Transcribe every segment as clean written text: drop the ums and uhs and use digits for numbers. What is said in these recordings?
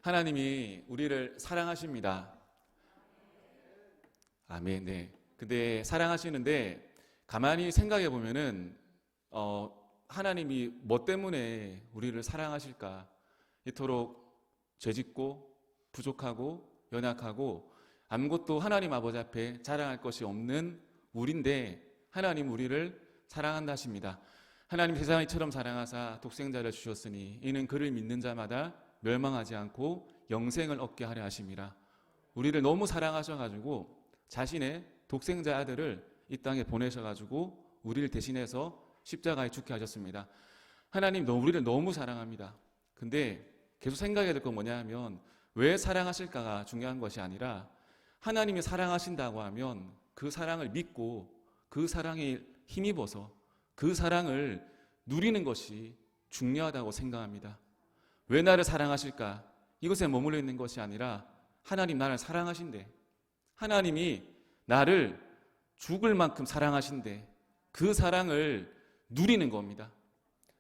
하나님이 우리를 사랑하십니다. 아멘. 네. 근데 사랑하시는데 가만히 생각해 보면은 하나님이 뭐 때문에 우리를 사랑하실까? 이토록 죄짓고 부족하고 연약하고 아무것도 하나님 아버지 앞에 자랑할 것이 없는 우리인데 하나님 우리를 사랑한다 하십니다. 하나님 세상을 이처럼 사랑하사 독생자를 주셨으니 이는 그를 믿는 자마다 멸망하지 않고 영생을 얻게 하려 하심이라. 우리를 너무 사랑하셔가지고 자신의 독생자 아들을 이 땅에 보내셔가지고 우리를 대신해서 십자가에 죽게 하셨습니다. 하나님 우리를 너무 사랑합니다. 근데 계속 생각해야 될 건 뭐냐 하면 왜 사랑하실까가 중요한 것이 아니라 하나님이 사랑하신다고 하면 그 사랑을 믿고 그 사랑에 힘입어서 그 사랑을 누리는 것이 중요하다고 생각합니다. 왜 나를 사랑하실까? 이것에 머물러 있는 것이 아니라 하나님 나를 사랑하신대. 하나님이 나를 죽을 만큼 사랑하신대. 그 사랑을 누리는 겁니다.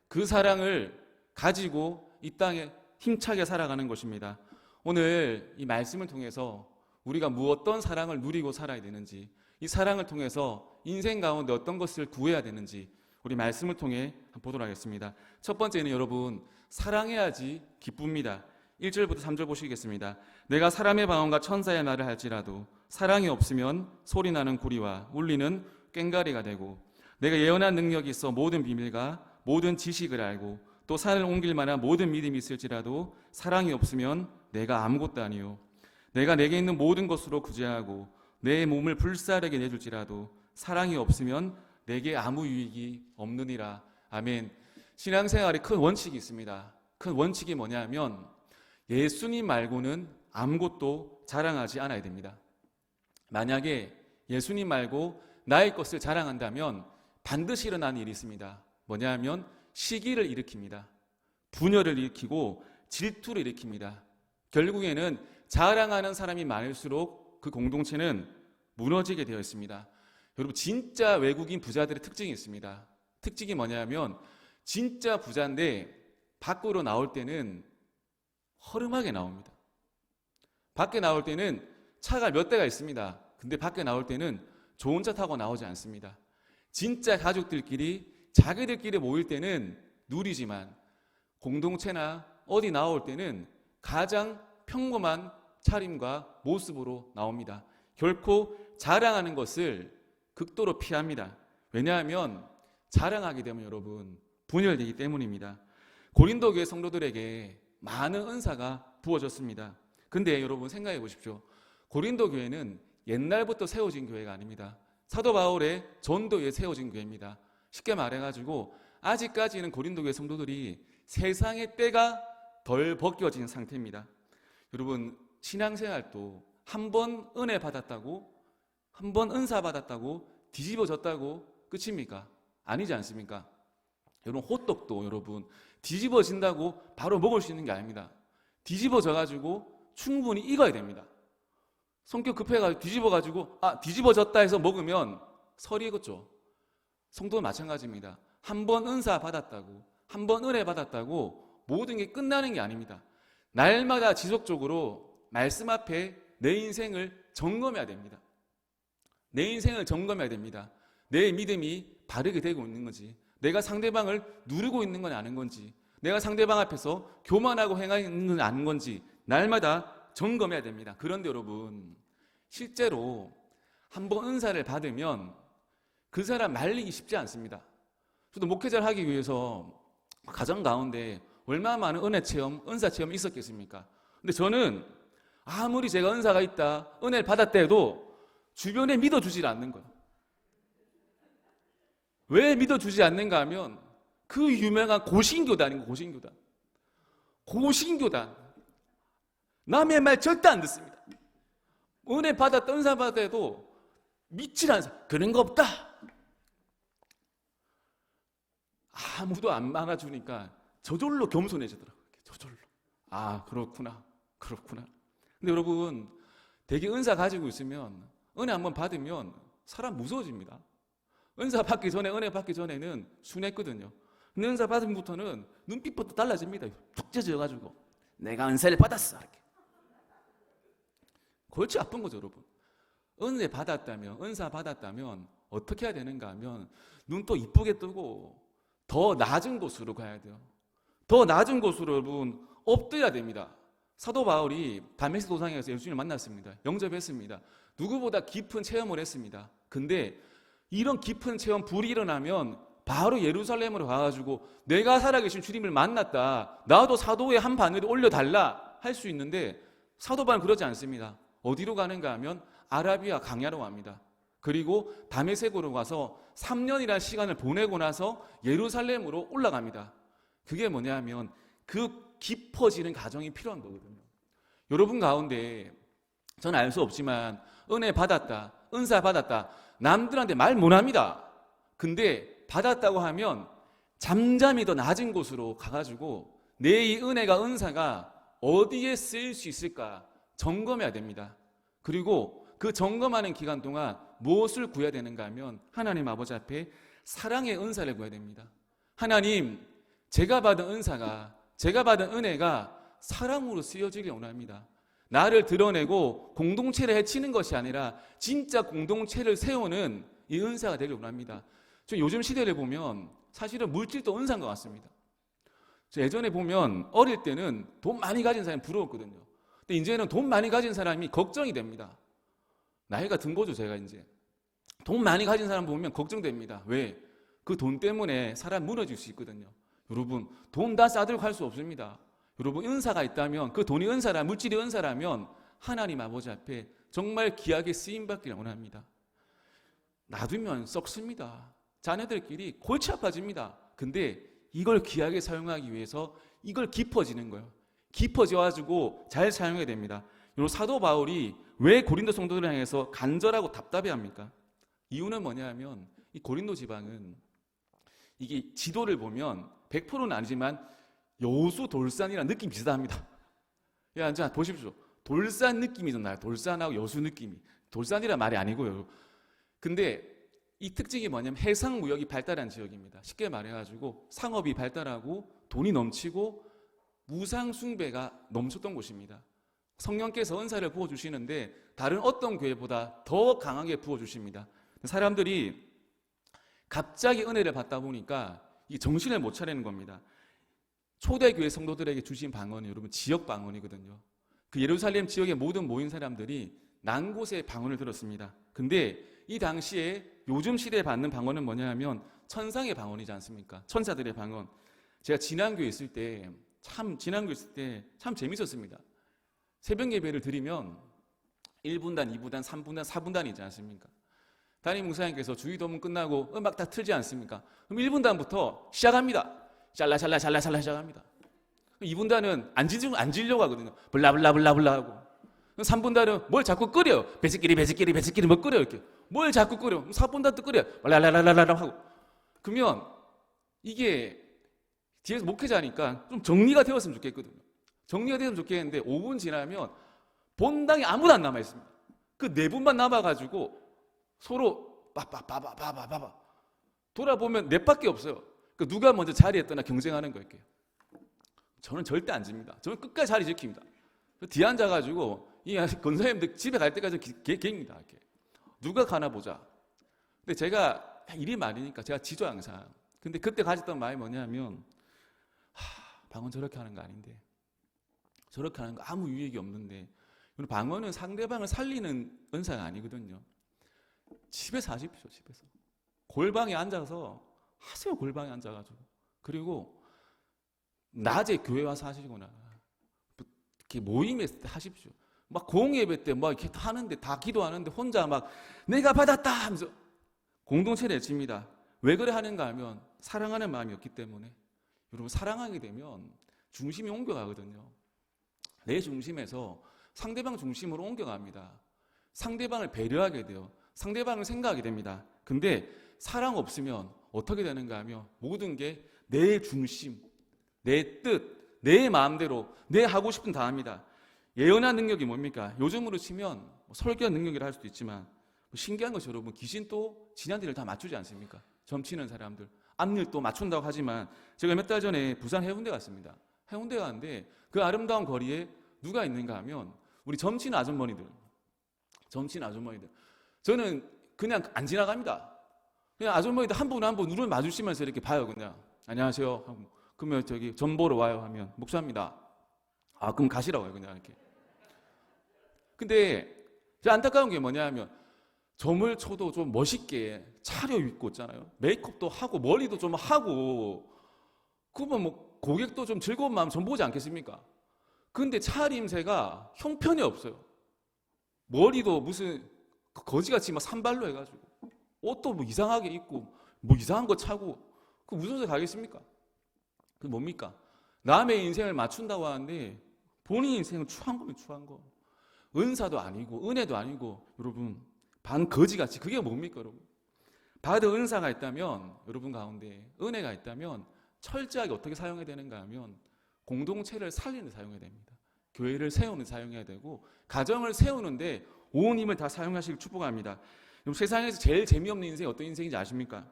그 사랑을 가지고 이 땅에 힘차게 살아가는 것입니다. 오늘 이 말씀을 통해서 우리가 어떤 사랑을 누리고 살아야 되는지, 이 사랑을 통해서 인생 가운데 어떤 것을 구해야 되는지 우리 말씀을 통해 보도록 하겠습니다. 첫 번째는 여러분, 사랑해야지 기쁩니다. 1절부터 3절 보시겠습니다. 내가 사람의 방언과 천사의 말을 할지라도 사랑이 없으면 소리나는 구리와 울리는 꽹과리가 되고, 내가 예언한 능력이 있어 모든 비밀과 모든 지식을 알고 또 산을 옮길 만한 모든 믿음이 있을지라도 사랑이 없으면 내가 아무것도 아니요, 내가 내게 있는 모든 것으로 구제하고 내 몸을 불사르게 내줄지라도 사랑이 없으면 내게 아무 유익이 없느니라. 아멘. 신앙생활에 큰 원칙이 있습니다. 큰 원칙이 뭐냐면 예수님 말고는 아무것도 자랑하지 않아야 됩니다. 만약에 예수님 말고 나의 것을 자랑한다면 반드시 일어나는 일이 있습니다. 뭐냐면 시기를 일으킵니다. 분열을 일으키고 질투를 일으킵니다. 결국에는 자랑하는 사람이 많을수록 그 공동체는 무너지게 되어 있습니다. 여러분, 진짜 외국인 부자들의 특징이 있습니다. 특징이 뭐냐면 진짜 부자인데 밖으로 나올 때는 허름하게 나옵니다. 밖에 나올 때는 차가 몇 대가 있습니다. 근데 밖에 나올 때는 좋은 차 타고 나오지 않습니다. 진짜 가족들끼리 자기들끼리 모일 때는 누리지만 공동체나 어디 나올 때는 가장 평범한 차림과 모습으로 나옵니다. 결코 자랑하는 것을 극도로 피합니다. 왜냐하면 자랑하게 되면 여러분 분열되기 때문입니다. 고린도 교회 성도들에게 많은 은사가 부어졌습니다. 근데 여러분 생각해 보십시오. 고린도 교회는 옛날부터 세워진 교회가 아닙니다. 사도 바울의 전도에 세워진 교회입니다. 쉽게 말해가지고 아직까지는 고린도 교회 성도들이 세상의 때가 덜 벗겨진 상태입니다. 여러분, 신앙생활도 한 번 은혜 받았다고, 한 번 은사 받았다고 뒤집어졌다고 끝입니까? 아니지 않습니까? 여러분, 호떡도 여러분 뒤집어진다고 바로 먹을 수 있는 게 아닙니다. 뒤집어져가지고 충분히 익어야 됩니다. 성격 급해가지고 뒤집어가지고 뒤집어졌다 해서 먹으면 설이 익었죠. 성도는 마찬가지입니다. 한 번 은사 받았다고, 한 번 은혜 받았다고 모든 게 끝나는 게 아닙니다. 날마다 지속적으로 말씀 앞에 내 인생을 점검해야 됩니다. 내 인생을 점검해야 됩니다. 내 믿음이 바르게 되고 있는 건지, 내가 상대방을 누르고 있는 건 아는 건지, 내가 상대방 앞에서 교만하고 행하는 건 아는 건지 날마다 점검해야 됩니다. 그런데 여러분, 실제로 한번 은사를 받으면 그 사람 말리기 쉽지 않습니다. 저도 목회자를 하기 위해서 가정 가운데 얼마나 많은 은혜 체험, 은사 체험이 있었겠습니까? 근데 저는 아무리 제가 은사가 있다, 은혜를 받았다 해도 주변에 믿어주질 않는 거예요. 왜 믿어주지 않는가 하면 그 유명한 고신교단인 거예요. 고신교단. 남의 말 절대 안 듣습니다. 은혜 받았다, 은사 받았다 해도 믿질 않아요. 그런 거 없다. 아무도 안 말아주니까 저절로 겸손해지더라고요. 저절로. 그렇구나. 근데 여러분, 되게 은사 가지고 있으면, 은혜 한번 받으면 사람 무서워집니다. 은사 받기 전에, 은혜 받기 전에는 순했거든요. 근데 은사 받으면부터는 눈빛부터 달라집니다. 툭 째져가지고 내가 은사를 받았어. 이렇게. 골치 아픈 거죠, 여러분. 은혜 받았다면, 은사 받았다면 어떻게 해야 되는가 하면 눈 또 이쁘게 뜨고 더 낮은 곳으로 가야 돼요. 더 낮은 곳으로 여러분 엎드려야 됩니다. 사도 바울이 다메섹 도상에서 예수님을 만났습니다. 영접했습니다. 누구보다 깊은 체험을 했습니다. 근데 이런 깊은 체험, 불이 일어나면 바로 예루살렘으로 가가지고 내가 살아계신 주님을 만났다, 나도 사도의 한 바늘을 올려달라 할 수 있는데 사도 바울은 그러지 않습니다. 어디로 가는가 하면 아라비아 강야로 갑니다. 그리고 다메섹으로 가서 3년이라는 시간을 보내고 나서 예루살렘으로 올라갑니다. 그게 뭐냐 하면 그 깊어지는 과정이 필요한 거거든요. 여러분 가운데 저는 알 수 없지만 은혜 받았다, 은사 받았다, 남들한테 말 못합니다. 근데 받았다고 하면 잠잠히 더 낮은 곳으로 가가지고 내 이 은혜가, 은사가 어디에 쓰일 수 있을까 점검해야 됩니다. 그리고 그 점검하는 기간 동안 무엇을 구해야 되는가 하면 하나님 아버지 앞에 사랑의 은사를 구해야 됩니다. 하나님, 제가 받은 은사가, 제가 받은 은혜가 사랑으로 쓰여지길 원합니다. 나를 드러내고 공동체를 해치는 것이 아니라 진짜 공동체를 세우는 이 은사가 되길 원합니다. 저 요즘 시대를 보면 사실은 물질도 은사인 것 같습니다. 저 예전에 보면 어릴 때는 돈 많이 가진 사람이 부러웠거든요. 근데 이제는 돈 많이 가진 사람이 걱정이 됩니다. 나이가 든 거죠, 제가 이제. 돈 많이 가진 사람 보면 걱정됩니다. 왜? 그 돈 때문에 사람 무너질 수 있거든요. 여러분, 돈 다 싸들고 할 수 없습니다. 여러분, 은사가 있다면, 그 돈이 은사라, 물질이 은사라면 하나님 아버지 앞에 정말 귀하게 쓰임받기를 원합니다. 놔두면 썩습니다. 자녀들끼리 골치 아파집니다. 근데 이걸 귀하게 사용하기 위해서 이걸 깊어지는 거예요. 깊어져가지고 잘 사용해야 됩니다. 여러분, 사도 바울이 왜 고린도 성도들을 향해서 간절하고 답답해합니까? 이유는 뭐냐면 이 고린도 지방은 이게 지도를 보면 100%는 아니지만 여수 돌산이랑 느낌 비슷합니다. 야, 이제 보십시오. 돌산 느낌이 좀 나요. 돌산하고 여수 느낌이. 돌산이란 말이 아니고요. 근데 이 특징이 뭐냐면 해상 무역이 발달한 지역입니다. 쉽게 말해가지고 상업이 발달하고 돈이 넘치고 무상 숭배가 넘쳤던 곳입니다. 성령께서 은사를 부어주시는데 다른 어떤 교회보다 더 강하게 부어주십니다. 사람들이 갑자기 은혜를 받다 보니까 이 정신을 못 차리는 겁니다. 초대교회 성도들에게 주신 방언이 여러분 지역 방언이거든요. 그 예루살렘 지역의 모든 모인 사람들이 난 곳의 방언을 들었습니다. 근데 이 당시에 요즘 시대에 받는 방언은 뭐냐 하면 천상의 방언이지 않습니까? 천사들의 방언. 제가 진앙교에 있을 때 참 재밌었습니다. 새벽 예배를 드리면 1분단, 2분단, 3분단, 4분단이지 않습니까? 담임 목사님께서 주기도문 끝나고 음악 다 틀지 않습니까? 그럼 1분단부터 시작합니다. 샬라 시작합니다. 2분단은 안 지려고 하거든요. 블라블라블라블라 하고. 3분단은 뭘 자꾸 끓여요. 배식끼리 뭐 끓여요. 이렇게. 뭘 자꾸 끓여. 4분단도 끓여요. 라라라라라 하고. 그러면 이게 뒤에서 목회자니까 좀 정리가 되었으면 좋겠거든요. 정리가 되었으면 좋겠는데 5분 지나면 본당에 아무도 안 남아있습니다. 그 4분만 남아가지고 서로 빠빠빠빠빠빠빠 돌아보면 넷밖에 없어요. 그 누가 먼저 자리에 떠나 경쟁하는 거예요. 저는 절대 안 집니다. 저는 끝까지 자리 지킵니다. 뒤에 앉아가지고 이 권사님들 집에 갈 때까지 갱입니다. 이렇게. 누가 가나 보자. 근데 제가 일이 많으니까 제가 지죠 항상. 근데 그때 가졌던 마음이 뭐냐면 방언 저렇게 하는 거 아닌데, 저렇게 하는 거 아무 유익이 없는데. 방언은 상대방을 살리는 은사가 아니거든요. 집에서 하십시오. 집에서 골방에 앉아서 하세요. 골방에 앉아가지고. 그리고 낮에 교회 와서 하시거나 이렇게 모임에 하십시오. 막 공예배 때 막 이렇게 하는데 다 기도하는데 혼자 막 내가 받았다 하면서 공동체를 외칩니다. 왜 그래 하는가 하면 사랑하는 마음이 없기 때문에. 여러분, 사랑하게 되면 중심이 옮겨가거든요. 내 중심에서 상대방 중심으로 옮겨갑니다. 상대방을 배려하게 돼요. 상대방을 생각하게 됩니다. 근데 사랑 없으면 어떻게 되는가 하면 모든 게 내 중심, 내 뜻, 내 마음대로 내 하고 싶은 다 합니다. 예언한 능력이 뭡니까? 요즘으로 치면 설교 능력이라 할 수도 있지만 신기한 것이 여러분, 귀신도 지난들을 다 맞추지 않습니까? 점치는 사람들, 앞일도 맞춘다고 하지만 제가 몇 달 전에 부산 해운대 갔습니다. 해운대 가는데 그 아름다운 거리에 누가 있는가 하면 우리 점친 아주머니들. 저는 그냥 안 지나갑니다. 그냥 아주머니들 한 분 한 분 눈을 마주치면서 이렇게 봐요. 그냥 안녕하세요 하고, 그러면 저기 점 보러 와요 하면 목사입니다. 아, 그럼 가시라고요. 그냥 이렇게. 근데 제가 안타까운 게 뭐냐 하면 점을 쳐도 좀 멋있게 차려입고 있잖아요. 메이크업도 하고 머리도 좀 하고, 그러면 뭐 고객도 좀 즐거운 마음 좀 보지 않겠습니까? 근데 차림새가 형편이 없어요. 머리도 무슨 거지같이 막 산발로 해가지고, 옷도 뭐 이상하게 입고 뭐 이상한 거 차고, 그 무슨 소리 가겠습니까? 그 뭡니까? 남의 인생을 맞춘다고 하는데 본인 인생은 추한 거면 추한 거. 은사도 아니고 은혜도 아니고 여러분 반거지같이, 그게 뭡니까 여러분? 받은 은사가 있다면, 여러분 가운데 은혜가 있다면 철저하게 어떻게 사용해야 되는가 하면 공동체를 살리는 데 사용해야 됩니다. 교회를 세우는 데 사용해야 되고 가정을 세우는데 온 힘을 다 사용하시길 축복합니다. 세상에서 제일 재미없는 인생이 어떤 인생인지 아십니까?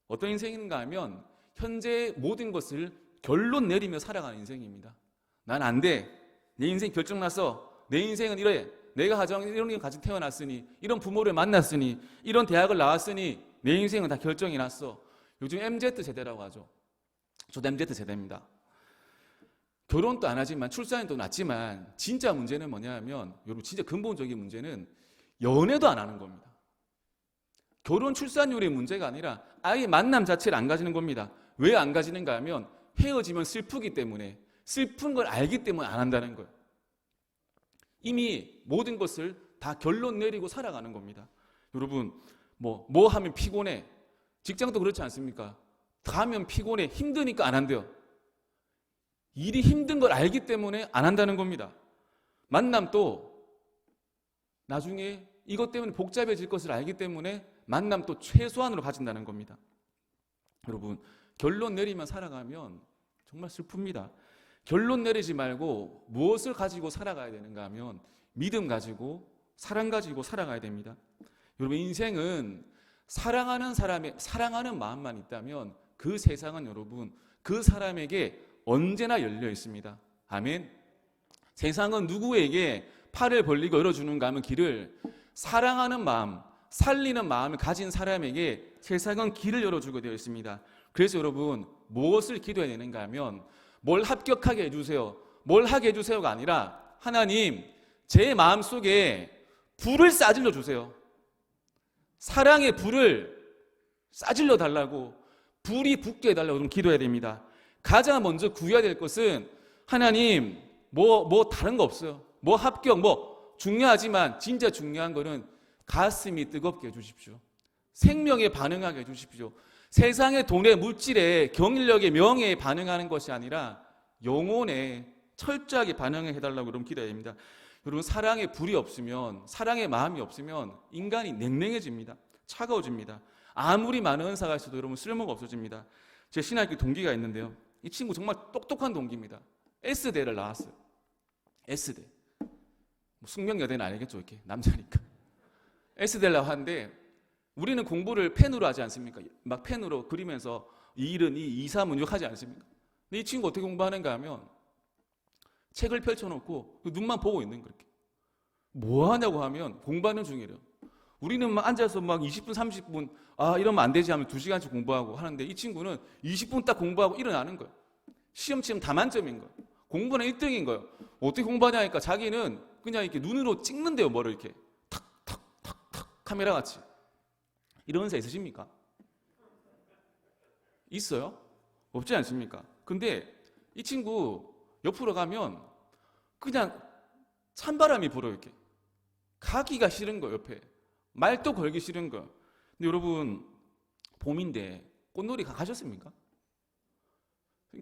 어떤 인생인가 하면 현재 모든 것을 결론 내리며 살아가는 인생입니다. 난 안 돼. 내 인생 결정났어. 내 인생은 이래. 내가 가정 이런 일 가지고 태어났으니, 이런 부모를 만났으니, 이런 대학을 나왔으니 내 인생은 다 결정이 났어. 요즘 MZ 세대라고 하죠. 저도 MZ 세대입니다. 결혼도 안 하지만 출산도 났지만 진짜 문제는 뭐냐 하면, 여러분 진짜 근본적인 문제는 연애도 안 하는 겁니다. 결혼 출산율의 문제가 아니라 아예 만남 자체를 안 가지는 겁니다. 왜 안 가지는가 하면 헤어지면 슬프기 때문에, 슬픈 걸 알기 때문에 안 한다는 거예요. 이미 모든 것을 다 결론 내리고 살아가는 겁니다. 여러분 뭐 하면 피곤해. 직장도 그렇지 않습니까? 가면 피곤해. 힘드니까 안 한대요. 일이 힘든 걸 알기 때문에 안 한다는 겁니다. 만남도 나중에 이것 때문에 복잡해질 것을 알기 때문에 만남도 최소한으로 가진다는 겁니다. 여러분 결론 내리면 살아가면 정말 슬픕니다. 결론 내리지 말고 무엇을 가지고 살아가야 되는가 하면 믿음 가지고 사랑 가지고 살아가야 됩니다. 여러분 인생은 사랑하는 마음만 있다면 그 세상은 여러분 그 사람에게 언제나 열려 있습니다. 아멘. 세상은 누구에게 팔을 벌리고 열어주는가 하면 길을, 사랑하는 마음, 살리는 마음을 가진 사람에게 세상은 길을 열어주게 되어 있습니다. 그래서 여러분 무엇을 기도해야 되는가 하면 뭘 합격하게 해주세요, 뭘 하게 해주세요가 아니라 하나님 제 마음속에 불을 싸질러 주세요. 사랑의 불을 싸질러 달라고, 불이 붙게 해달라고 좀 기도해야 됩니다. 가장 먼저 구해야 될 것은 하나님 뭐 다른 거 없어요. 뭐 합격 뭐 중요하지만 진짜 중요한 거는 가슴이 뜨겁게 해주십시오. 생명에 반응하게 해주십시오. 세상의 돈에 물질에 경력에 명예에 반응하는 것이 아니라 영혼에 철저하게 반응해달라고 여러분 기도해야 됩니다. 여러분 사랑의 불이 없으면, 사랑의 마음이 없으면 인간이 냉랭해집니다. 차가워집니다. 아무리 많은 은사가 있어도 여러분 쓸모가 없어집니다. 제 신학교 동기가 있는데요, 이 친구 정말 똑똑한 동기입니다. S대를 나왔어요. S대. 숙명여대는 아니겠죠, 이렇게 남자니까. S대를 나왔는데 우리는 공부를 펜으로 하지 않습니까? 막 펜으로 그리면서 2일은 2, 2, 3은 6 하지 않습니까? 근데 이 친구 어떻게 공부하는가 하면 책을 펼쳐놓고 눈만 보고 있는 거예요. 뭐 하냐고 하면 공부하는 중이래요. 우리는 막 앉아서 막 20분, 30분, 이러면 안 되지 하면 2시간씩 공부하고 하는데 이 친구는 20분 딱 공부하고 일어나는 거예요. 시험 치면 다 만점인 거예요. 공부는 1등인 거예요. 어떻게 공부하냐 하니까 자기는 그냥 이렇게 눈으로 찍는데요, 뭐를 이렇게 탁탁탁탁 카메라 같이. 이런 은사 있으십니까? 있어요? 없지 않습니까? 근데 이 친구 옆으로 가면 그냥 찬바람이 불어요. 이렇게 가기가 싫은 거예요. 옆에 말도 걸기 싫은 거예요. 근데 여러분 봄인데 꽃놀이 가셨습니까?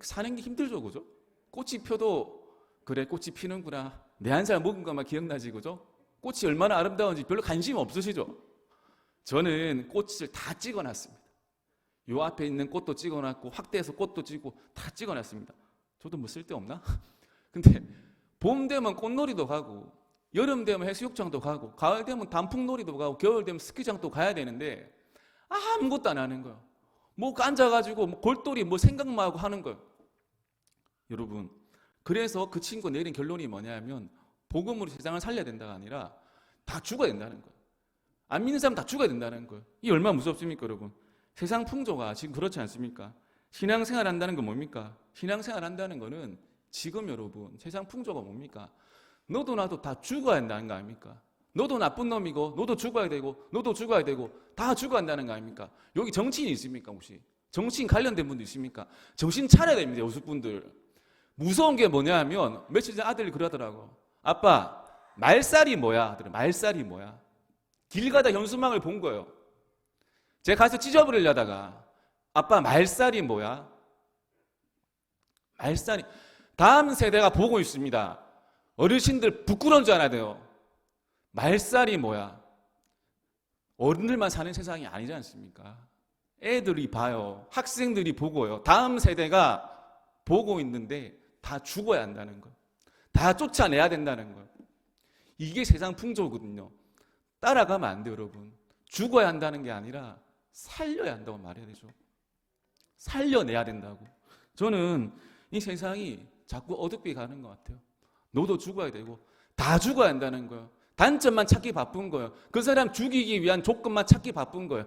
사는 게 힘들죠, 그죠? 꽃이 펴도 그래 꽃이 피는구나, 내 한 살 먹은 것만 기억나지, 그죠? 꽃이 얼마나 아름다운지 별로 관심 없으시죠? 저는 꽃을 다 찍어놨습니다. 요 앞에 있는 꽃도 찍어놨고 확대해서 꽃도 찍고 다 찍어놨습니다. 저도 뭐 쓸데없나? 근데 봄 되면 꽃놀이도 가고, 여름 되면 해수욕장도 가고, 가을 되면 단풍놀이도 가고, 겨울 되면 스키장도 가야 되는데 아무것도 안 하는 거예요. 뭐 앉아가지고 뭐 골똘히 뭐 생각만 하고 하는 거예요. 여러분 그래서 그 친구 내린 결론이 뭐냐면 복음으로 세상을 살려야 된다가 아니라 다 죽어야 된다는 거예요. 안 믿는 사람 다 죽어야 된다는 거예요. 이게 얼마나 무섭습니까, 여러분? 세상 풍조가 지금 그렇지 않습니까? 신앙생활 한다는 건 뭡니까? 신앙생활 한다는 거는 지금 여러분 세상 풍조가 뭡니까? 너도 나도 다 죽어야 한다는 거 아닙니까? 너도 나쁜 놈이고 너도 죽어야 되고 너도 죽어야 되고 다 죽어야 한다는 거 아닙니까? 여기 정치인이 있습니까 혹시? 정치인 관련된 분도 있습니까? 정신 차려야 됩니다. 요수분들. 무서운 게 뭐냐 하면 며칠 전에 아들이 그러더라고. 아빠 말살이 뭐야? 아들은 말살이 뭐야? 길 가다 현수막을 본 거예요. 제가 가서 찢어버리려다가 아빠 말살이 뭐야? 말살이 다음 세대가 보고 있습니다. 어르신들 부끄러운 줄 알아야 돼요. 말살이 뭐야? 어른들만 사는 세상이 아니지 않습니까? 애들이 봐요. 학생들이 보고요. 다음 세대가 보고 있는데 다 죽어야 한다는 거. 다 쫓아내야 된다는 거. 이게 세상 풍조거든요. 따라가면 안 돼요, 여러분. 죽어야 한다는 게 아니라 살려야 한다고 말해야 되죠. 살려내야 된다고. 저는 이 세상이 자꾸 어둡게 가는 것 같아요. 너도 죽어야 되고 다 죽어야 한다는 거예요. 단점만 찾기 바쁜 거예요. 그 사람 죽이기 위한 조건만 찾기 바쁜 거예요.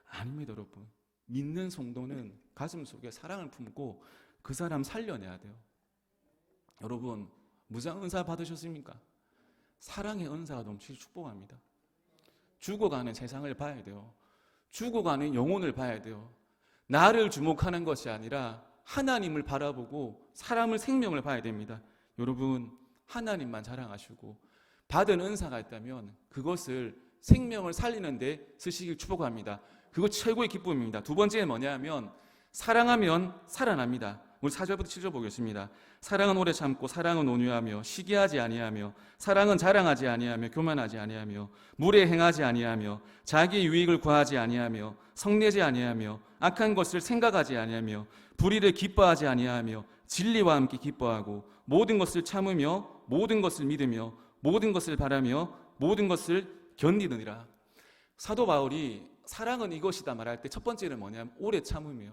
아닙니다, 여러분. 믿는 성도는 가슴 속에 사랑을 품고 그 사람 살려내야 돼요. 여러분, 무상 은사 받으셨습니까? 사랑의 은사가 넘치시 축복합니다. 죽어가는 세상을 봐야 돼요. 죽어가는 영혼을 봐야 돼요. 나를 주목하는 것이 아니라 하나님을 바라보고 사람을 생명을 봐야 됩니다. 여러분, 하나님만 자랑하시고 받은 은사가 있다면 그것을 생명을 살리는 데 쓰시길 축복합니다. 그거 최고의 기쁨입니다. 두 번째는 뭐냐면 사랑하면 살아납니다. 우리 4절부터 7절 보겠습니다. 사랑은 오래 참고 사랑은 온유하며 시기하지 아니하며 사랑은 자랑하지 아니하며 교만하지 아니하며 물에 행하지 아니하며 자기 유익을 구하지 아니하며 성내지 아니하며 악한 것을 생각하지 아니하며 불의를 기뻐하지 아니하며 진리와 함께 기뻐하고 모든 것을 참으며 모든 것을 믿으며 모든 것을 바라며 모든 것을 견디느니라. 사도 바울이 사랑은 이것이다 말할 때 첫 번째는 뭐냐면 오래 참으며.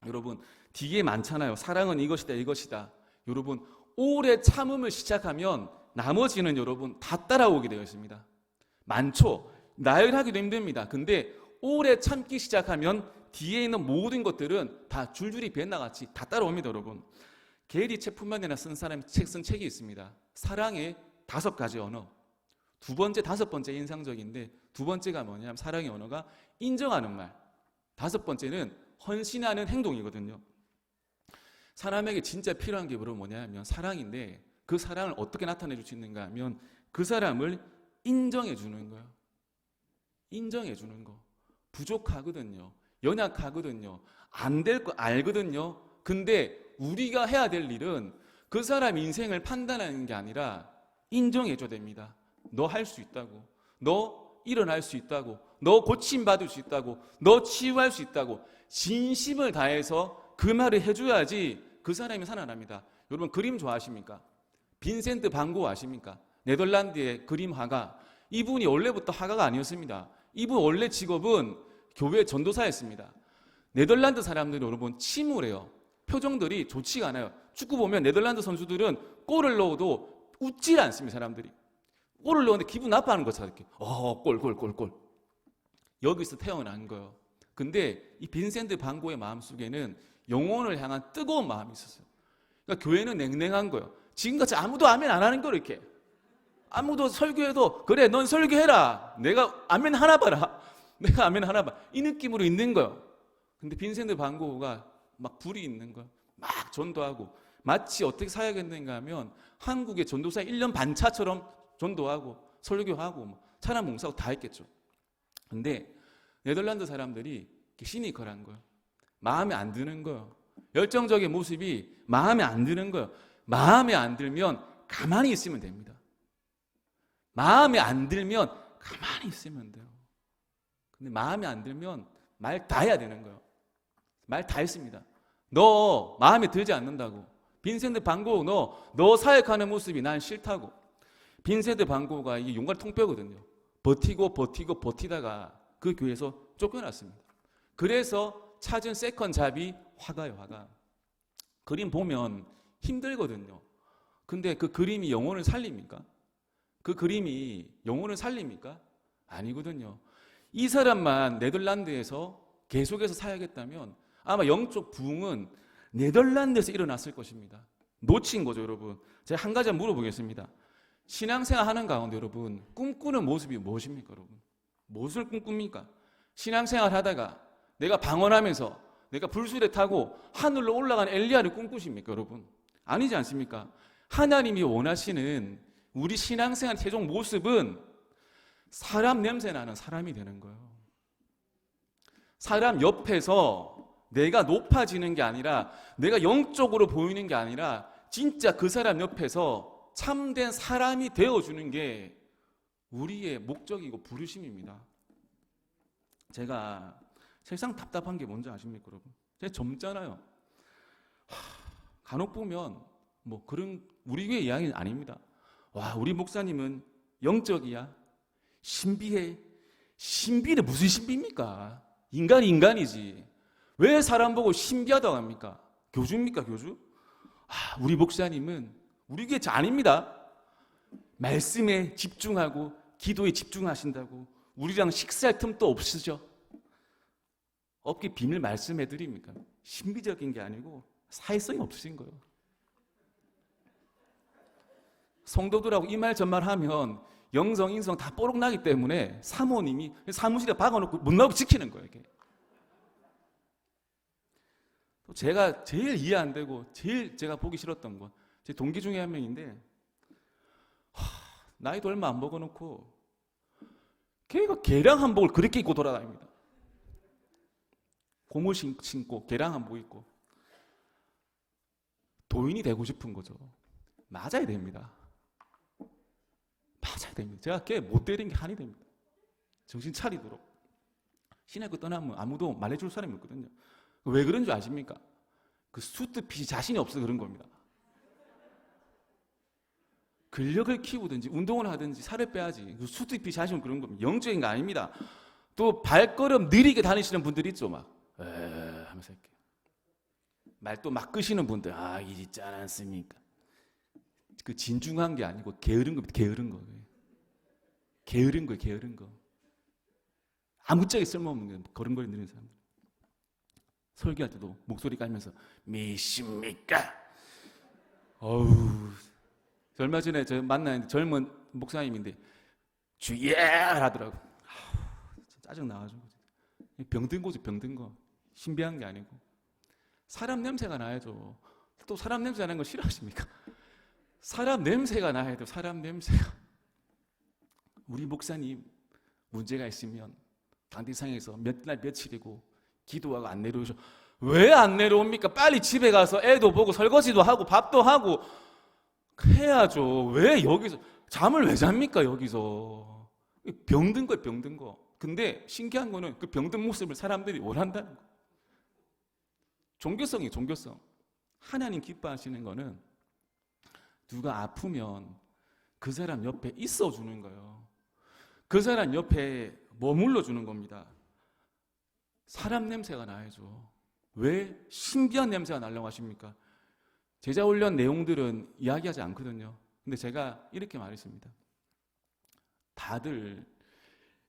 여러분 뒤에 많잖아요. 사랑은 이것이다 이것이다. 여러분 오래 참음을 시작하면 나머지는 여러분 다 따라오게 되어 있습니다. 많죠. 나열하기도 힘듭니다. 근데 오래 참기 시작하면 뒤에 있는 모든 것들은 다 줄줄이 뱃나같이 다 따라옵니다. 여러분 게리 체프만이나 쓴 사람이 쓴 책이 있습니다. 사랑의 5가지 언어. 두 번째, 5번째 인상적인데 두 번째가 뭐냐면 사랑의 언어가 인정하는 말. 5번째는 헌신하는 행동이거든요. 사람에게 진짜 필요한 게 뭐냐면 사랑인데 그 사랑을 어떻게 나타내 줄 수 있는가 하면 그 사람을 인정해 주는 거예요. 인정해 주는 거. 부족하거든요. 연약하거든요. 안 될 거 알거든요. 근데 우리가 해야 될 일은 그 사람 인생을 판단하는 게 아니라 인정해 줘야 됩니다. 너 할 수 있다고. 너 일어날 수 있다고. 너 고침받을 수 있다고. 너 치유할 수 있다고. 진심을 다해서 그 말을 해줘야지 그 사람이 살아납니다. 여러분 그림 좋아하십니까? 빈센트 반 고흐 아십니까? 네덜란드의 그림 화가. 이분이 원래부터 화가가 아니었습니다. 이분 원래 직업은 교회 전도사였습니다. 네덜란드 사람들이 여러분 침울해요. 표정들이 좋지가 않아요. 축구 보면 네덜란드 선수들은 골을 넣어도 웃질 않습니다. 사람들이 골을 넣었는데 기분 나빠하는 것처럼 이렇게 골 여기서 태어난 거예요. 근데 이 빈센트 반 고흐의 마음속에는 영혼을 향한 뜨거운 마음이 있었어요. 그러니까 교회는 냉랭한 거예요. 지금같이 아무도 아멘 안 하는 거예요. 이렇게 아무도 설교해도 그래 넌 설교해라. 내가 아멘 하나 봐라. 내가 아멘 하나 봐. 이 느낌으로 있는 거예요. 근데 빈센트 반 고흐가 막 불이 있는 거예요. 막 전도하고 마치 어떻게 사야겠는가 하면 한국의 전도사 1년 반차처럼 전도하고 설교하고 찬양 봉사하고 다 했겠죠. 근데 네덜란드 사람들이 시니컬한 거예요. 마음에 안 드는 거예요. 열정적인 모습이 마음에 안 드는 거예요. 마음에 안 들면 가만히 있으면 됩니다. 마음에 안 들면 가만히 있으면 돼요. 근데 마음에 안 들면 말 다 해야 되는 거예요. 말 다 했습니다. 너 마음에 들지 않는다고. 빈센트 반 고흐 너 사역하는 모습이 난 싫다고. 빈센트 반 고흐가 이게 용갈 통뼈거든요. 버티다가 그 교회에서 쫓겨났습니다. 그래서 찾은 세컨 잡이 화가예요. 화가. 그림 보면 힘들거든요. 근데 그 그림이 영혼을 살립니까? 그 그림이 영혼을 살립니까? 아니거든요. 이 사람만 네덜란드에서 계속해서 사야겠다면 아마 영적 부흥은 네덜란드에서 일어났을 것입니다. 놓친 거죠, 여러분. 제가 한 가지 물어보겠습니다. 신앙생활 하는 가운데 여러분, 꿈꾸는 모습이 무엇입니까, 여러분? 무엇을 꿈꿉니까? 신앙생활 하다가 내가 방언하면서 내가 불수레 타고 하늘로 올라간 엘리야를 꿈꾸십니까, 여러분? 아니지 않습니까? 하나님이 원하시는 우리 신앙생활 최종 모습은 사람 냄새 나는 사람이 되는 거예요. 사람 옆에서 내가 높아지는 게 아니라, 내가 영적으로 보이는 게 아니라 진짜 그 사람 옆에서 참된 사람이 되어주는 게 우리의 목적이고 부르심입니다. 제가 세상 답답한 게 뭔지 아십니까, 여러분? 제가 젊잖아요. 간혹 보면 뭐 그런 우리 교회 이야기는 아닙니다. 와, 우리 목사님은 영적이야. 신비해. 신비는 무슨 신비입니까? 인간이 인간이지. 왜 사람 보고 신비하다고 합니까? 교주입니까, 교주? 우리 목사님은 우리 교회 아닙니다. 말씀에 집중하고 기도에 집중하신다고 우리랑 식사할 틈도 없으죠. 없기 비밀 말씀해 드립니까? 신비적인 게 아니고 사회성이 없으신 거예요. 성도들하고 이 말 저말 하면 영성, 인성 다 뽀록나기 때문에 사모님이 사무실에 박아놓고 못 나오게 지키는 거예요. 이게. 또 제가 제일 이해 안 되고 제일 제가 보기 싫었던 건 제 동기 중에 한 명인데, 나이도 얼마 안 먹어놓고 걔가 개량 한복을 그렇게 입고 돌아다닙니다. 고무 신고 개량 한복 입고 도인이 되고 싶은 거죠. 맞아야 됩니다. 맞아야 됩니다. 제가 걔 못 때린 게 한이 됩니다. 정신 차리도록. 신학교 떠나면 아무도 말해줄 사람이 없거든요. 왜 그런 줄 아십니까? 그 수트핏이 자신이 없어서 그런 겁니다. 근력을 키우든지 운동을 하든지 살을 빼야지. 그 수트핏이 자신은 그런 겁니다. 영적인 거 아닙니다. 또 발걸음 느리게 다니시는 분들 있죠. 막 하면서 이렇게 말도 막 끄시는 분들, 이지 짠 않습니까? 그 진중한 게 아니고 게으른 겁니다. 게으른 거. 게으른 거예요. 게으른 거. 아무짝에 쓸모없는 거예요. 걸음걸이는 사람들. 설교할 때도 목소리 깔면서 믿습니까? 얼마 전에 저 만나는 젊은 목사님인데 주야 하더라고. 짜증 나가지고. 병든 거죠. 병든 거. 신비한 게 아니고. 사람 냄새가 나야죠. 또 사람 냄새 나는 거 싫어하십니까? 사람 냄새가 나야 돼요. 사람 냄새가. 우리 목사님 문제가 있으면 당대상에서 몇 날 며칠이고 기도하고 안 내려오셔. 왜 안 내려옵니까? 빨리 집에 가서 애도 보고 설거지도 하고 밥도 하고 해야죠. 왜 여기서 잠을 왜 잡니까? 여기서 병든 거예요. 병든 거. 근데 신기한 거는 그 병든 모습을 사람들이 원한다는 거. 종교성이에요. 종교성. 하나님 기뻐하시는 거는 누가 아프면 그 사람 옆에 있어주는 거예요. 그 사람 옆에 머물러 주는 겁니다. 사람 냄새가 나야죠. 왜 신비한 냄새가 나려고 하십니까? 제자 훈련 내용들은 이야기하지 않거든요. 근데 제가 이렇게 말했습니다. 다들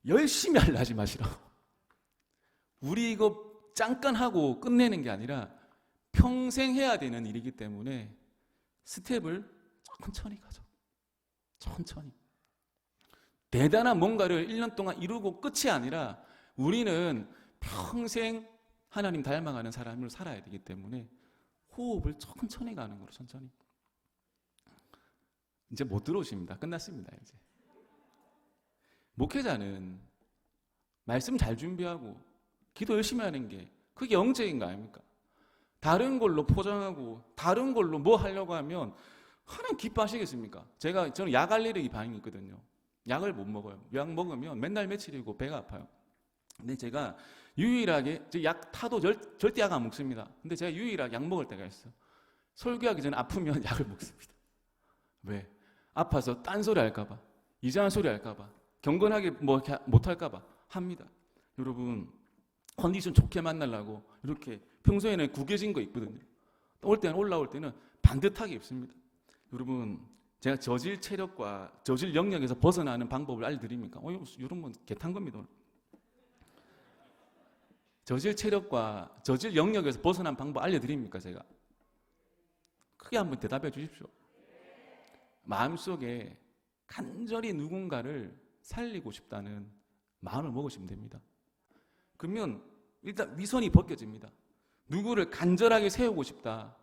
열심히 하려 하지 마시라고. 우리 이거 잠깐 하고 끝내는 게 아니라 평생 해야 되는 일이기 때문에 스텝을 천천히 가죠. 천천히. 대단한 뭔가를 1년 동안 이루고 끝이 아니라 우리는 평생 하나님 닮아가는 사람을 살아야 되기 때문에 호흡을 천천히 가는 거로 천천히. 이제 못 들어오십니다. 끝났습니다. 이제. 목회자는 말씀 잘 준비하고 기도 열심히 하는 게 그게 영적인 거 아닙니까? 다른 걸로 포장하고 다른 걸로 뭐 하려고 하면 하나님 기뻐하시겠습니까? 저는 약 알레르기 반응이 있거든요. 약을 못 먹어요. 약 먹으면 맨날 며칠이고 배가 아파요. 근데 제가 유일하게 약 타도 절대 약 안 먹습니다. 근데 제가 유일하게 약 먹을 때가 있어요. 설교하기 전에 아프면 약을 먹습니다. 왜? 아파서 딴소리 할까봐, 이상한 소리 할까봐, 경건하게 뭐 못할까봐 합니다. 여러분 컨디션 좋게 만나려고 이렇게 평소에는 구겨진 거 있거든요. 올라올 때는 반듯하게 입습니다. 여러분, 제가 저질 체력과 저질 영역에서 벗어나는 방법을 알려드립니까? 여러분 개탄 겁니다. 저질 체력과 저질 영역에서 벗어난 방법 알려드립니까? 제가 크게 한번 대답해 주십시오. 마음속에 간절히 누군가를 살리고 싶다는 마음을 먹으시면 됩니다. 그러면 일단 위선이 벗겨집니다. 누구를 간절하게 세우고 싶다,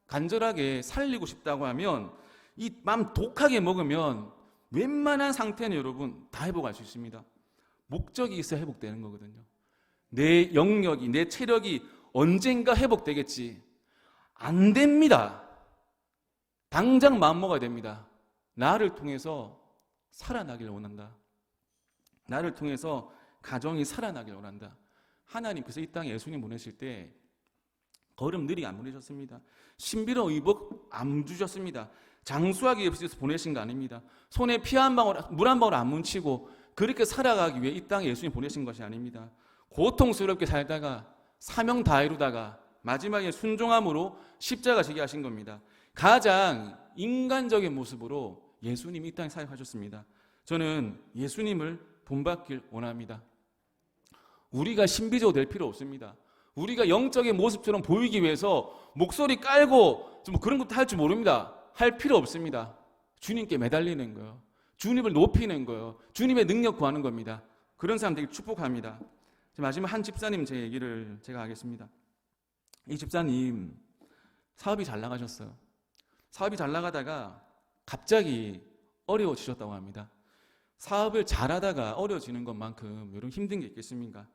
간절하게 살리고 싶다고 하면 이 마음 독하게 먹으면 웬만한 상태는 여러분 다 회복할 수 있습니다. 목적이 있어야 회복되는 거거든요. 내 영역이, 내 체력이 언젠가 회복되겠지. 안 됩니다. 당장 마음 먹어야 됩니다. 나를 통해서 살아나길 원한다. 나를 통해서 가정이 살아나길 원한다. 하나님께서 이 땅에 예수님 보내실 때 걸음 느리게 안 보내셨습니다. 신비로운 의복 안 주셨습니다. 장수하기 위해서 보내신 거 아닙니다. 손에 피 한 방울, 물 한 방울 안 묻히고 그렇게 살아가기 위해 이 땅에 예수님 보내신 것이 아닙니다. 고통스럽게 살다가 사명 다 이루다가 마지막에 순종함으로 십자가 지게 하신 겁니다. 가장 인간적인 모습으로 예수님이 이 땅에 사역하셨습니다. 저는 예수님을 본받길 원합니다. 우리가 신비적으로 될 필요 없습니다. 우리가 영적인 모습처럼 보이기 위해서 목소리 깔고 좀 그런 것도 할 줄 모릅니다. 할 필요 없습니다. 주님께 매달리는 거예요. 주님을 높이는 거예요. 주님의 능력 구하는 겁니다. 그런 사람 되게 축복합니다. 마지막 한 집사님 제 얘기를 제가 하겠습니다. 이 집사님 사업이 잘 나가셨어요. 사업이 잘 나가다가 갑자기 어려워지셨다고 합니다. 사업을 잘하다가 어려워지는 것만큼 여러분 힘든 게 있겠습니까?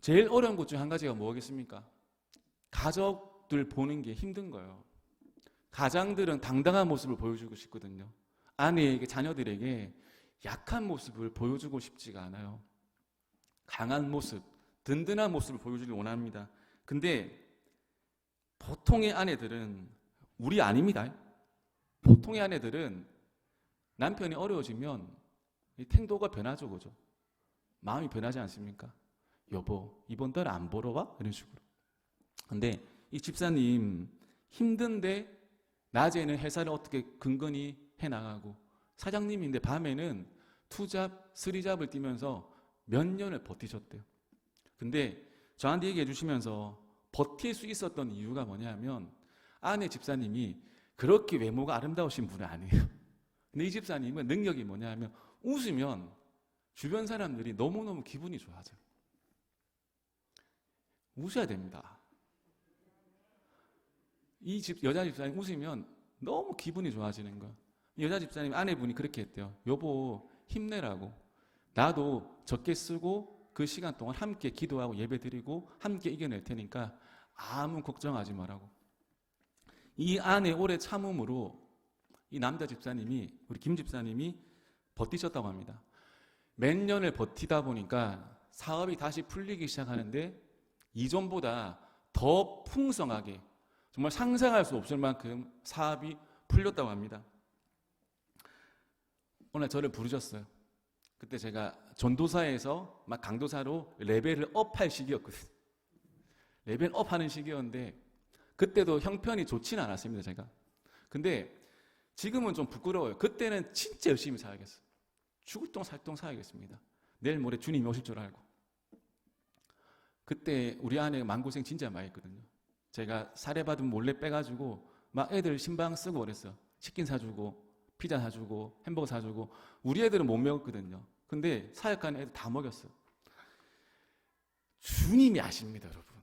제일 어려운 것 중 한 가지가 뭐겠습니까? 가족들 보는 게 힘든 거예요. 가장들은 당당한 모습을 보여주고 싶거든요. 아내에게, 자녀들에게 약한 모습을 보여주고 싶지가 않아요. 강한 모습, 든든한 모습을 보여주길 원합니다. 근데 보통의 아내들은, 우리 아닙니다. 보통의 아내들은 남편이 어려워지면 이 태도가 변하죠, 그죠? 마음이 변하지 않습니까? 여보, 이번 달 안 보러 와? 이런 식으로. 근데 이 집사님 힘든데 낮에는 회사를 어떻게 근근히 해나가고 사장님인데 밤에는 투잡, 쓰리잡을 뛰면서 몇 년을 버티셨대요. 근데 저한테 얘기해 주시면서 버틸 수 있었던 이유가 뭐냐면 아내 집사님이 그렇게 외모가 아름다우신 분은 아니에요. 근데 이 집사님은 능력이 뭐냐면 웃으면 주변 사람들이 너무너무 기분이 좋아져요. 웃어야 됩니다. 이 여자 집사님 웃으면 너무 기분이 좋아지는 거예요. 여자 집사님 아내분이 그렇게 했대요. 여보 힘내라고. 나도 적게 쓰고 그 시간 동안 함께 기도하고 예배드리고 함께 이겨낼 테니까 아무 걱정하지 말라고. 이 아내 오래 참음으로 이 남자 집사님이, 우리 김 집사님이 버티셨다고 합니다. 몇 년을 버티다 보니까 사업이 다시 풀리기 시작하는데 이전보다 더 풍성하게, 정말 상상할 수 없을 만큼 사업이 풀렸다고 합니다. 오늘 저를 부르셨어요. 그때 제가 전도사에서 막 강도사로 레벨을 업할 시기였거든요. 레벨 업하는 시기였는데 그때도 형편이 좋지는 않았습니다, 제가. 근데 지금은 좀 부끄러워요. 그때는 진짜 열심히 살겠어요. 죽을 똥 살 똥 살겠습니다. 내일 모레 주님이 오실 줄 알고. 그때 우리 아내가 마음고생 진짜 많이 했거든요. 제가 사례받으면 몰래 빼가지고 막 애들 신방 쓰고 그랬어요. 치킨 사주고 피자 사주고 햄버거 사주고. 우리 애들은 못 먹었거든요. 근데 사역하는 애들 다 먹였어요. 주님이 아십니다, 여러분.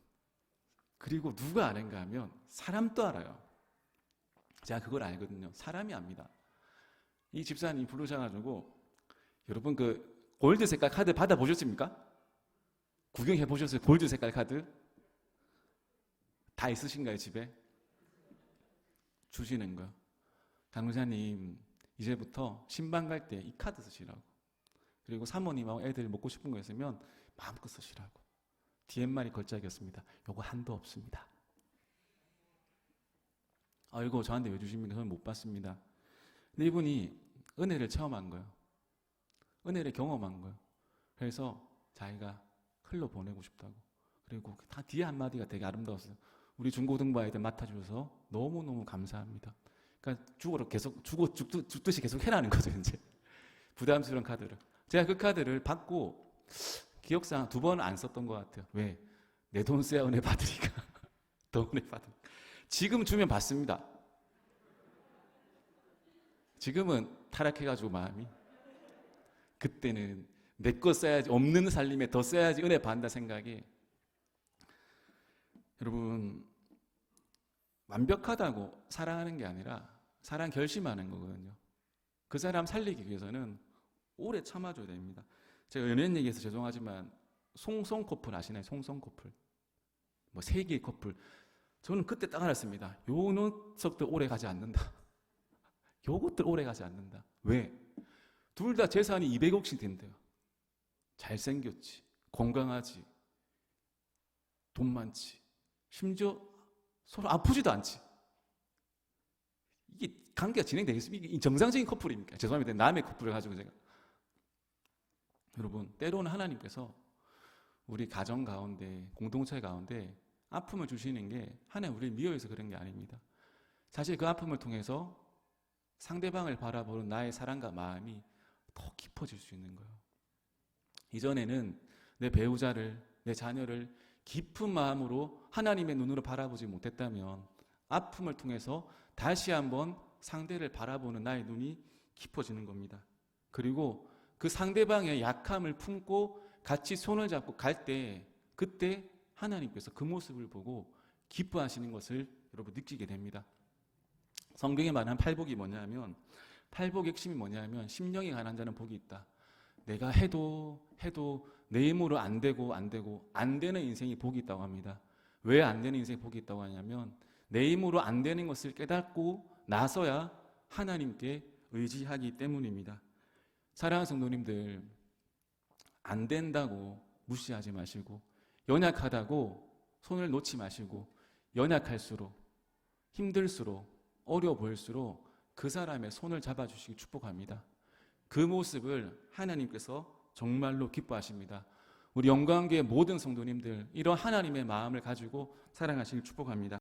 그리고 누가 아는가 하면 사람도 알아요. 제가 그걸 알거든요. 사람이 압니다. 이 집사님이 부르셔가지고 여러분 그 골드 색깔 카드 받아보셨습니까? 구경해 보셨어요? 골드 색깔 카드? 다 있으신가요, 집에? 주시는 거요. 강의사님 이제부터 신방 갈 때 이 카드 쓰시라고. 그리고 사모님하고 애들 먹고 싶은 거 있으면 마음껏 쓰시라고. DMR이 걸작이었습니다. 요거 한도 없습니다. 이거 저한테 왜 주십니까? 저는 못 받습니다. 근데 이분이 은혜를 체험한 거예요. 은혜를 경험한 거예요. 그래서 자기가 흘러보내고 싶다고. 그리고 다 뒤에 한마디가 되게 아름다웠어요. 우리 중고등부 아이들 맡아주셔서 너무너무 감사합니다. 그러니까 죽듯이 계속 해라는 거죠, 이제. 부담스러운 카드를. 제가 그 카드를 받고 기억상 2번 안 썼던 것 같아요. 왜? 내 돈 써야 은혜 받으니까. 더 은혜 받으니까. 지금 주면 받습니다. 지금은 타락해가지고 마음이. 그때는 내 거 써야지, 없는 살림에 더 써야지 은혜 받는다 생각이. 여러분, 완벽하다고 사랑하는 게 아니라 사랑 결심하는 거거든요. 그 사람 살리기 위해서는 오래 참아줘야 됩니다. 제가 연예인 얘기해서 죄송하지만 송송 커플 아시나요? 송송 커플. 뭐 세기의 커플. 저는 그때 딱 알았습니다. 요 녀석들 오래 가지 않는다. 요것들 오래 가지 않는다. 왜? 둘 다 재산이 200억씩 된대요. 잘생겼지, 건강하지, 돈 많지, 심지어 서로 아프지도 않지. 이게 관계가 진행되겠습니까? 이게 정상적인 커플입니까? 죄송합니다. 남의 커플을 가지고 제가. 여러분, 때로는 하나님께서 우리 가정 가운데, 공동체 가운데 아픔을 주시는 게 하나님 우리를 미워해서 그런 게 아닙니다. 사실 그 아픔을 통해서 상대방을 바라보는 나의 사랑과 마음이 더 깊어질 수 있는 거예요. 이전에는 내 배우자를, 내 자녀를 깊은 마음으로 하나님의 눈으로 바라보지 못했다면 아픔을 통해서 다시 한번 상대를 바라보는 나의 눈이 깊어지는 겁니다. 그리고 그 상대방의 약함을 품고 같이 손을 잡고 갈 때, 그때 하나님께서 그 모습을 보고 기뻐하시는 것을 여러분 느끼게 됩니다. 성경에 말하는 팔복이 뭐냐면, 팔복의 핵심이 뭐냐면 심령이 가난한 자는 복이 있다. 내가 해도 내 힘으로 안 되는 인생이 복이 있다고 합니다. 왜 안 되는 인생이 복이 있다고 하냐면 내 힘으로 안 되는 것을 깨닫고 나서야 하나님께 의지하기 때문입니다. 사랑하는 성도님들, 안 된다고 무시하지 마시고, 연약하다고 손을 놓지 마시고, 연약할수록, 힘들수록, 어려워 보일수록 그 사람의 손을 잡아주시기 축복합니다. 그 모습을 하나님께서 정말로 기뻐하십니다. 우리 영광교회 모든 성도님들, 이런 하나님의 마음을 가지고 사랑하시길 축복합니다.